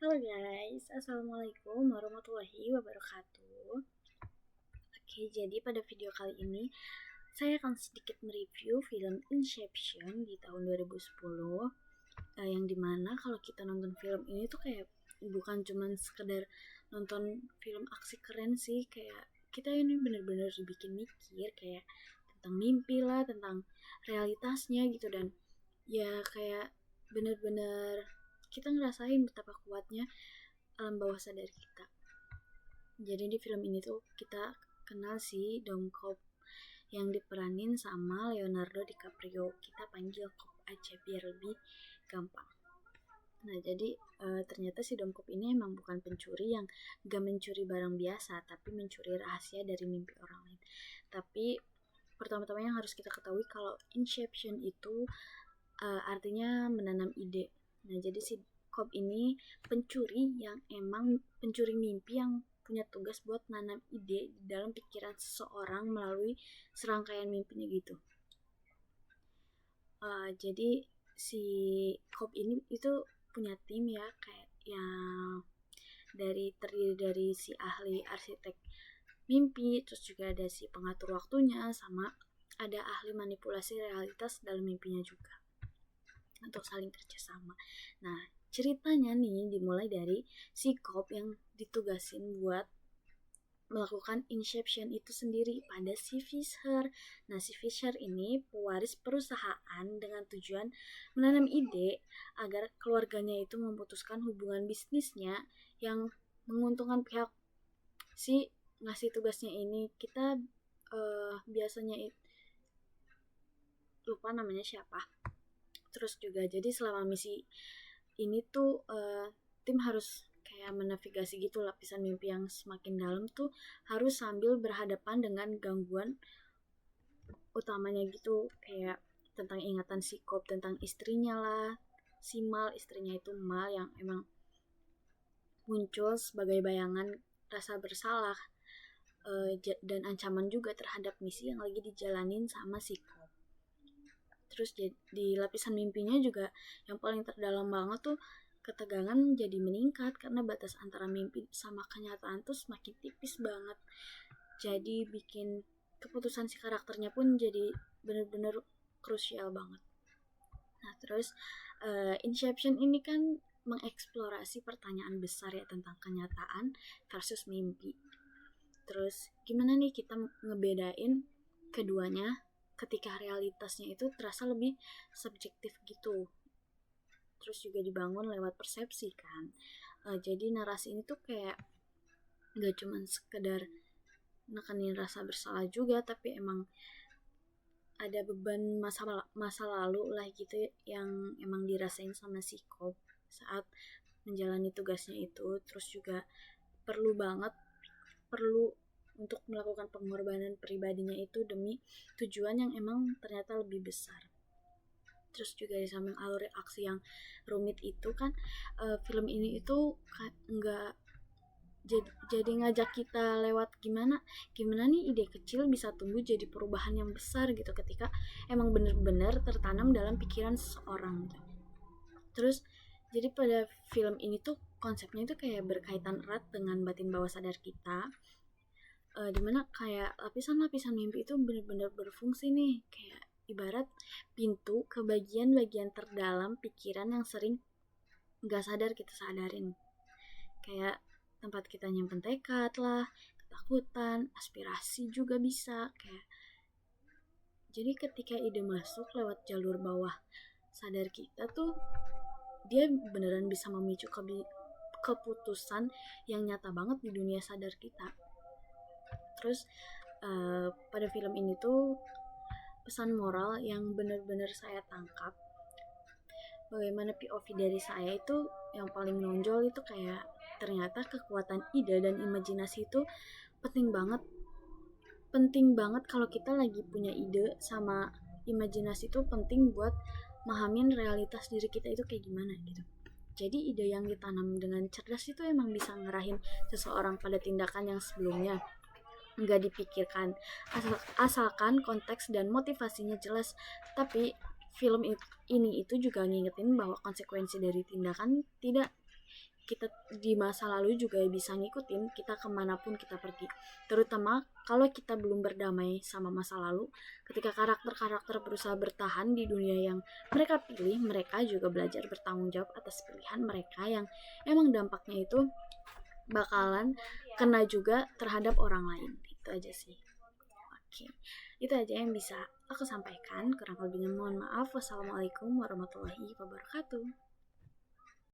Halo guys, Assalamualaikum warahmatullahi wabarakatuh. Oke, jadi pada video kali ini saya akan sedikit mereview film Inception di tahun 2010, yang dimana kalau kita nonton film ini tuh kayak bukan cuman sekedar nonton film aksi keren sih, kayak kita ini bener-bener dibikin mikir kayak tentang mimpi lah, tentang realitasnya gitu, dan ya kayak bener-bener kita ngerasain betapa kuatnya alam bawah sadar kita. Jadi di film ini tuh kita kenal si Dongkop yang diperanin sama Leonardo DiCaprio. Kita panggil Kop aja biar lebih gampang. Nah, jadi ternyata si Dongkop ini emang bukan pencuri yang gak mencuri barang biasa, tapi mencuri rahasia dari mimpi orang lain. Tapi pertama-tama yang harus kita ketahui kalau Inception itu artinya menanam ide. Nah, jadi si Cobb ini pencuri yang emang pencuri mimpi yang punya tugas buat nanam ide di dalam pikiran seseorang melalui serangkaian mimpinya gitu. Jadi si Cobb ini itu punya tim ya, kayak yang terdiri dari si ahli arsitek mimpi, terus juga ada si pengatur waktunya, sama ada ahli manipulasi realitas dalam mimpinya juga untuk saling kerjasama. Nah, ceritanya nih dimulai dari si Cobb yang ditugasin buat melakukan inception itu sendiri pada si Fisher. Nah, si Fisher ini pewaris perusahaan dengan tujuan menanam ide agar keluarganya itu memutuskan hubungan bisnisnya yang menguntungkan pihak si ngasih tugasnya ini. Kita biasanya lupa namanya siapa. Terus juga jadi selama misi ini tuh tim harus kayak menavigasi gitu lapisan mimpi yang semakin dalam tuh, harus sambil berhadapan dengan gangguan utamanya gitu, kayak tentang ingatan si Cobb tentang istrinya lah, si Mal, istrinya itu Mal yang emang muncul sebagai bayangan rasa bersalah dan ancaman juga terhadap misi yang lagi dijalanin sama si Cobb. Terus di lapisan mimpinya juga yang paling terdalam banget tuh, ketegangan jadi meningkat karena batas antara mimpi sama kenyataan tuh semakin tipis banget. Jadi bikin keputusan si karakternya pun jadi bener-bener krusial banget. Nah, terus Inception ini kan mengeksplorasi pertanyaan besar ya tentang kenyataan versus mimpi. Terus gimana nih kita ngebedain keduanya ketika realitasnya itu terasa lebih subjektif gitu. Terus juga dibangun lewat persepsi kan. Jadi narasi ini tuh kayak gak cuman sekedar nekenin rasa bersalah juga, tapi emang ada beban masa lalu lah gitu yang emang dirasain sama si Cobb saat menjalani tugasnya itu. Terus juga perlu untuk melakukan pengorbanan pribadinya itu demi tujuan yang emang ternyata lebih besar. Terus juga di samping alur aksi yang rumit itu kan, film ini itu nggak jadi ngajak kita lewat gimana nih ide kecil bisa tumbuh jadi perubahan yang besar gitu ketika emang bener-bener tertanam dalam pikiran seseorang gitu. Terus jadi pada film ini tuh konsepnya itu kayak berkaitan erat dengan batin bawah sadar kita, dimana kayak lapisan-lapisan mimpi itu benar-benar berfungsi nih, kayak ibarat pintu ke bagian-bagian terdalam pikiran yang sering gak sadar kita sadarin, kayak tempat kita nyimpen tekad lah, ketakutan, aspirasi juga bisa kayak. Jadi ketika ide masuk lewat jalur bawah sadar kita tuh, dia beneran bisa memicu keputusan yang nyata banget di dunia sadar kita. Terus pada film ini tuh pesan moral yang benar-benar saya tangkap, bagaimana POV dari saya itu yang paling menonjol itu kayak ternyata kekuatan ide dan imajinasi itu penting banget kalau kita lagi punya ide sama imajinasi itu penting buat mahamin realitas diri kita itu kayak gimana gitu. Jadi ide yang ditanam dengan cerdas itu emang bisa ngerahin seseorang pada tindakan yang sebelumnya nggak dipikirkan, asalkan konteks dan motivasinya jelas. Tapi film ini itu juga ngingetin bahwa konsekuensi dari tindakan tidak kita di masa lalu juga bisa ngikutin kita kemanapun kita pergi. Terutama kalau kita belum berdamai sama masa lalu, ketika karakter-karakter berusaha bertahan di dunia yang mereka pilih, mereka juga belajar bertanggung jawab atas pilihan mereka yang emang dampaknya itu bakalan kena juga terhadap orang lain. Itu aja sih. Oke, itu aja yang bisa aku sampaikan. Kurang lebihnya mohon maaf. Wassalamualaikum warahmatullahi wabarakatuh.